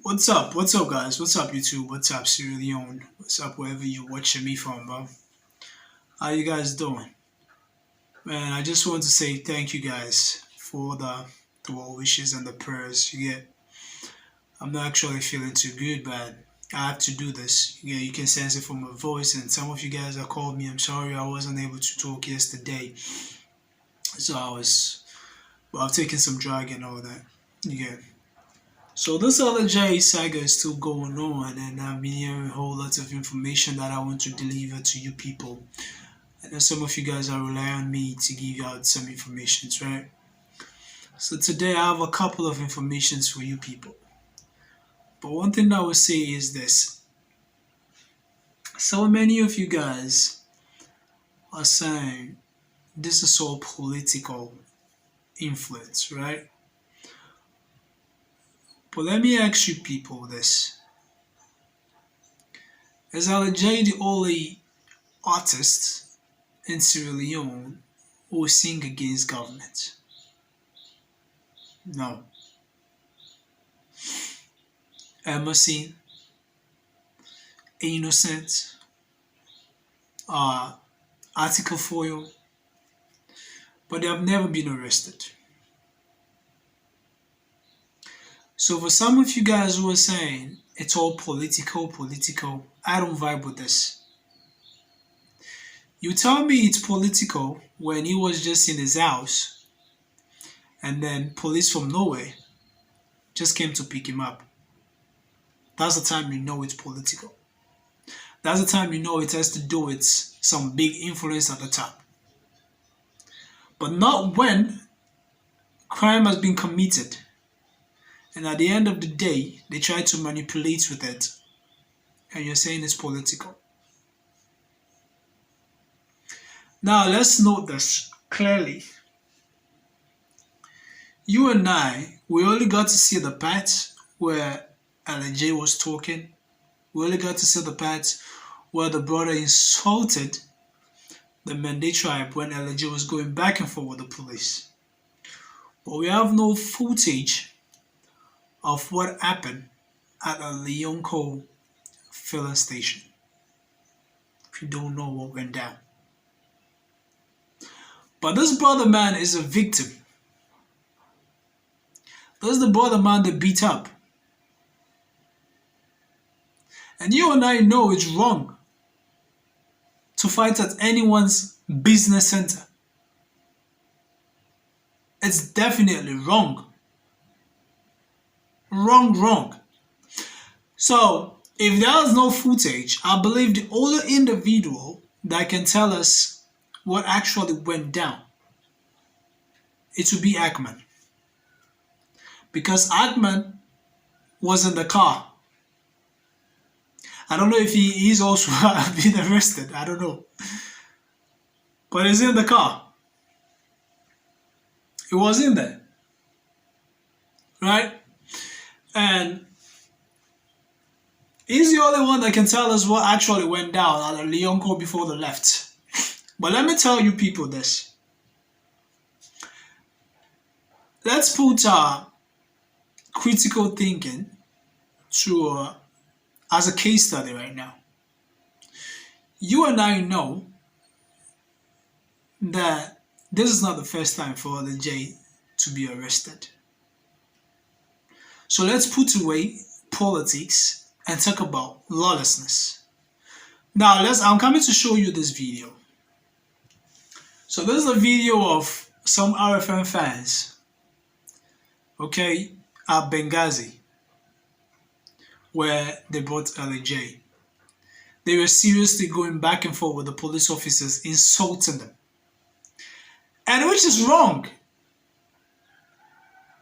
What's up? What's up, guys? What's up, YouTube? What's up, Sierra Leone? What's up, wherever you're watching me from, bro? How you guys doing? Man, I just want to say thank you guys for the well wishes and the prayers. You get, I'm not actually feeling too good, but I have to do this. You can sense it from my voice, and some of you guys that called me. I'm sorry I wasn't able to talk yesterday, so I've taken some drug and all that. You get. So this other J saga is still going on, and I've been hearing a whole lot of information that I want to deliver to you people. I know some of you guys are relying on me to give you out some informations, right? So today I have a couple of informations for you people. But one thing I will say is this. So many of you guys are saying this is all political influence, right? But let me ask you people this. Is J the only artist in Sierra Leone who sing against government? No. Emerson, Innocent, Article Foil, but they have never been arrested. So for some of you guys who are saying it's all political, I don't vibe with this. You tell me it's political when he was just in his house and then police from nowhere just came to pick him up. That's the time you know it's political. That's the time you know it has to do with some big influence at the top. But not when crime has been committed. And at the end of the day, they try to manipulate with it. And you're saying it's political. Now, let's note this clearly. You and I, we only got to see the part where J was talking. We only got to see the part where the brother insulted the Mende tribe when J was going back and forth with the police. But we have no footage of what happened at a Leonco filling station. If you don't know what went down. But this brother man is a victim. This is the brother man that beat up. And you and I know it's wrong to fight at anyone's business center. It's definitely wrong. Wrong. So, if there's no footage, I believe the only individual that can tell us what actually went down, it would be Ackman. Because Ackman was in the car. I don't know if he's also been arrested. I don't know. But he's in the car. He was in there. Right? And he's the only one that can tell us what actually went down at Leonco before the left. But let me tell you people this. Let's put critical thinking to as a case study right now. You and I know that this is not the first time for J to be arrested. So let's put away politics and talk about lawlessness. Now I'm coming to show you this video. So this is a video of some RFM fans, okay, at Benghazi, where they brought J. They were seriously going back and forth with the police officers, insulting them. And which is wrong.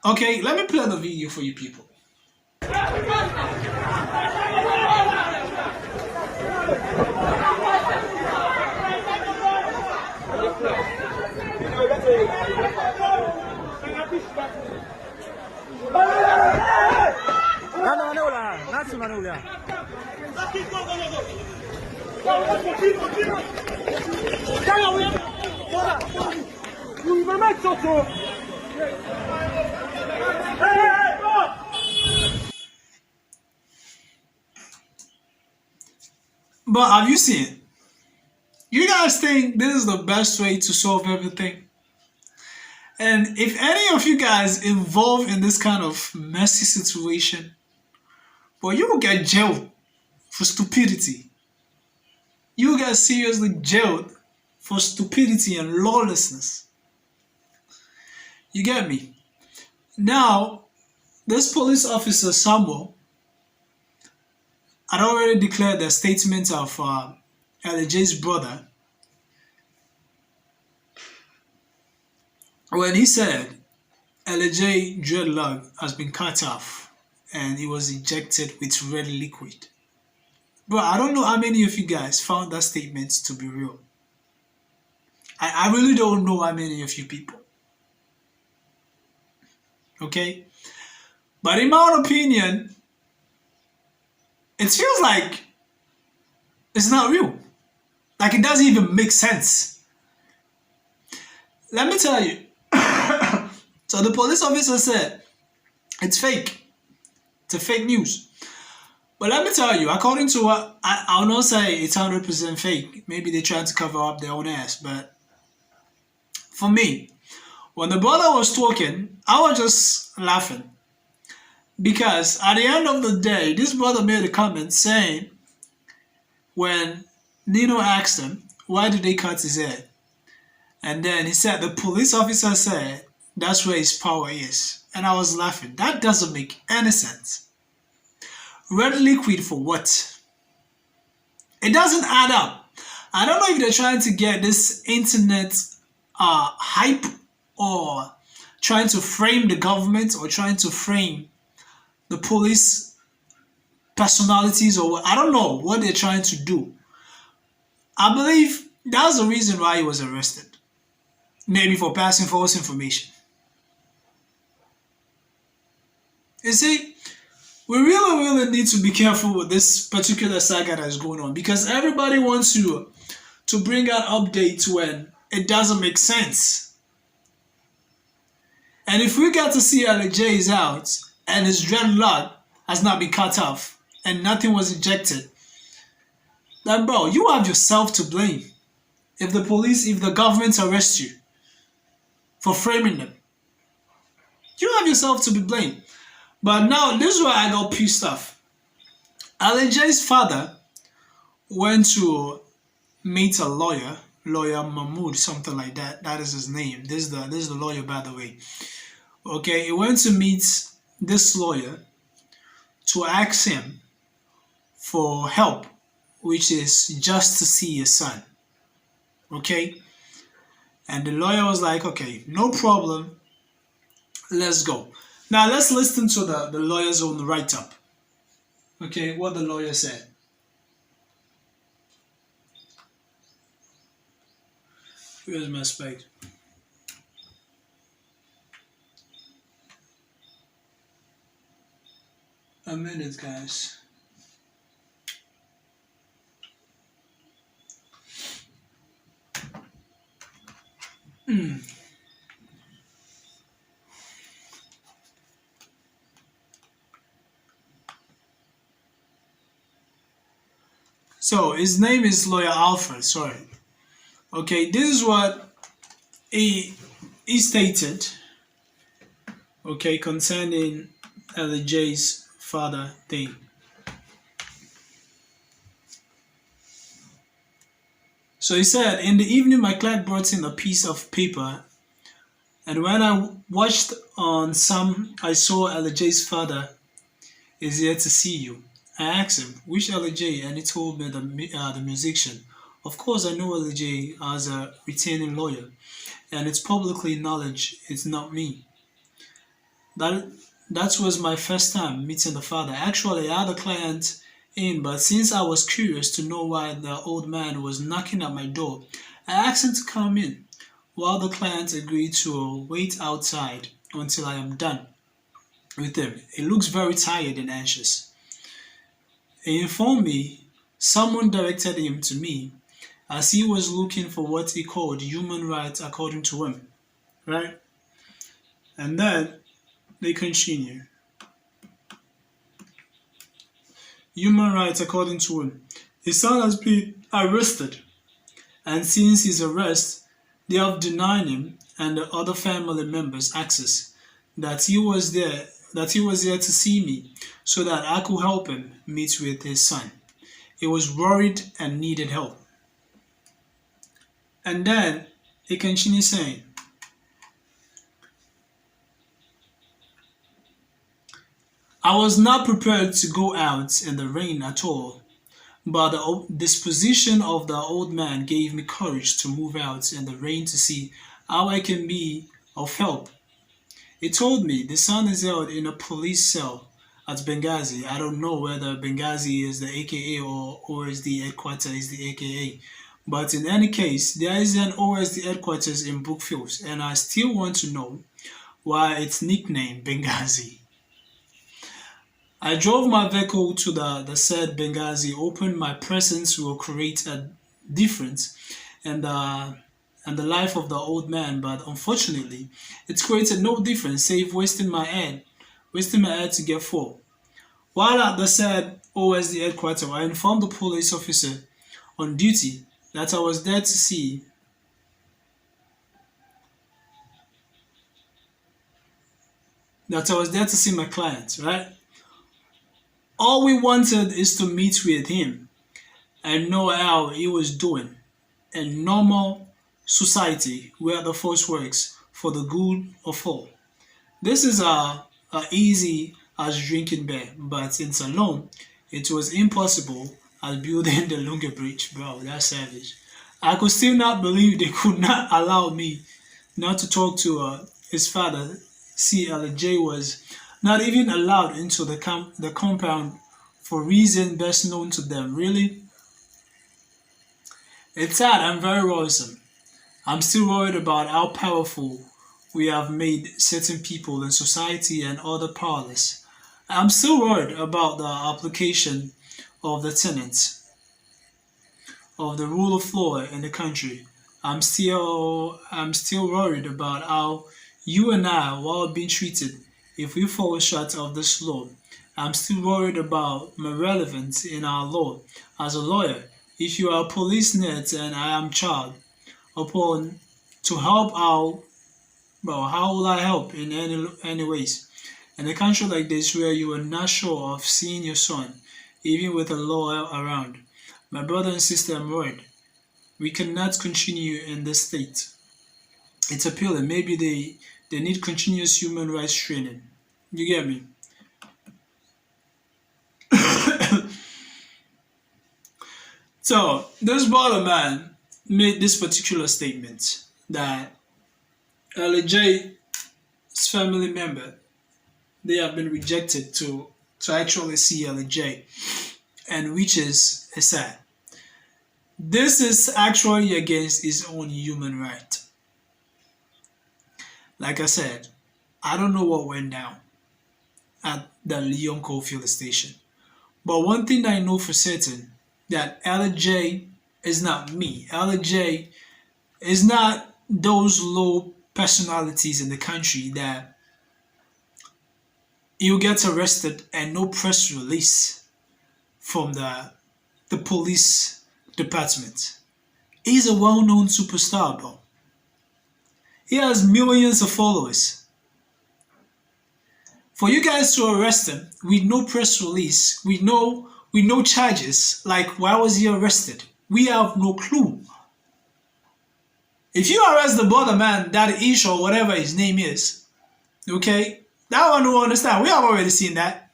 Okay, let me play the video for you people. But have you seen? You guys think this is the best way to solve everything? And if any of you guys involved in this kind of messy situation, well, you will get jailed for stupidity. You will get seriously jailed for stupidity and lawlessness. You get me? Now, this police officer Samuel had already declared the statement of LJ's brother when he said LJ dreadlock has been cut off and he was injected with red liquid. But I don't know how many of you guys found that statement to be real. I really don't know how many of you people. Okay? But in my own opinion, it feels like it's not real. Like it doesn't even make sense. Let me tell you. So the police officer said it's fake. It's a fake news. But let me tell you, according to what I'll not say it's 100% fake. Maybe they're trying to cover up their own ass. But for me, when the brother was talking, I was just laughing. Because at the end of the day, this brother made a comment saying when Nino asked him, why did they cut his head? And then he said, the police officer said, that's where his power is. And I was laughing. That doesn't make any sense. Red liquid for what? It doesn't add up. I don't know if they're trying to get this internet hype or trying to frame the government or trying to frame the police personalities or I don't know what they're trying to do. I believe that's the reason why he was arrested. Maybe for passing false information. You see, we really need to be careful with this particular saga that is going on because everybody wants you to bring out updates when it doesn't make sense. And if we get to see LJ is out and his dreadlock has not been cut off and nothing was injected, then bro, you have yourself to blame. If the government arrests you for framing them, you have yourself to be blamed. But now, this is why I got pissed off. LJ's father went to meet a lawyer Mahmoud, something like that. That is his name. This is the lawyer, by the way. Okay, he went to meet this lawyer to ask him for help, which is just to see his son. Okay? And the lawyer was like, okay, no problem. Let's go. Now let's listen to the lawyer's own write-up. Okay, what the lawyer said. Here's my spec. A minute, guys. So his name is Lawyer Alfred, sorry. Okay, this is what he stated, okay, concerning LJ's father thing. So he said, in the evening my client brought in a piece of paper and when I watched on some, I saw LJ's father is here to see you. I asked him, which LJ? And he told me the musician. Of course, I know LJ as a retaining lawyer, and it's publicly knowledge it's not me. That was my first time meeting the father. Actually, I had a client in, but since I was curious to know why the old man was knocking at my door, I asked him to come in, while the client agreed to wait outside until I am done with him. He looks very tired and anxious. He informed me someone directed him to me as he was looking for what he called human rights according to him, right? And then they continue. Human rights according to him. His son has been arrested, and since his arrest, they have denied him and the other family members access. That he was there to see me, so that I could help him meet with his son. He was worried and needed help. And then he continued saying, I was not prepared to go out in the rain at all, but the disposition of the old man gave me courage to move out in the rain to see how I can be of help. He told me the son is held in a police cell at Benghazi. I don't know whether Benghazi is the AKA or OSD headquarters is the AKA. But in any case, there is an OSD headquarters in Brookfield, and I still want to know why it's nicknamed Benghazi. I drove my vehicle to the said Benghazi, hoping my presence will create a difference in the life of the old man, but unfortunately, it created no difference save wasting my head to get full. While at the said OSD headquarters, I informed the police officer on duty that I was there to see my client, right? All we wanted is to meet with him and know how he was doing in normal society where the force works for the good of all. This is a easy as drinking beer, but in Salon, it was impossible as building the Lunga Bridge. Bro, that's savage. I could still not believe they could not allow me not to talk to his father. See, LJ was not even allowed into the compound for reason best known to them. Really? It's sad and very worrisome. I'm still worried about how powerful we have made certain people in society and other powerless. I'm still worried about the application of the tenets of the rule of law in the country. I'm still worried about how you and I are being treated if we fall short of this law. I'm still worried about my relevance in our law as a lawyer. If you are a police net and I am child upon to help out, well, how will I help in any ways? In a country like this where you are not sure of seeing your son, even with a law around, my brother and sister, I'm worried. We cannot continue in this state. It's appealing. Maybe they need continuous human rights training. You get me? So this brother man made this particular statement that LJ family member, they have been rejected to actually see LJ, and which is sad. This is actually against his own human right. Like I said, I don't know what went down at the Leon Cofield station, but one thing I know for certain that LJ is not me. LJ is not those low personalities in the country that you get arrested and no press release from the police department. He's a well-known superstar, bro. He has millions of followers. For you guys to arrest him with no press release, with no charges, like why was he arrested? We have no clue. If you arrest the brother man, that Ish or whatever his name is, okay, that one will understand. We have already seen that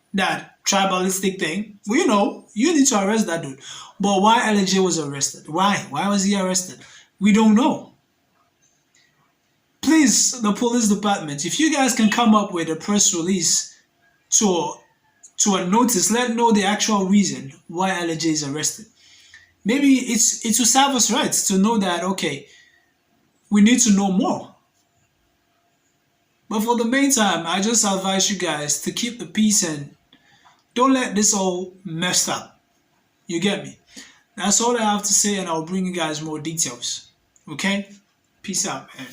tribalistic thing. We know you need to arrest that dude. But why LJ was arrested? Why? Why was he arrested? We don't know. Please, the police department, if you guys can come up with a press release to a notice, let know the actual reason why LJ is arrested. Maybe it will serve us right to know that, okay, we need to know more. But for the meantime, I just advise you guys to keep the peace and don't let this all messed up. You get me? That's all I have to say, and I'll bring you guys more details. Okay? Peace out, man.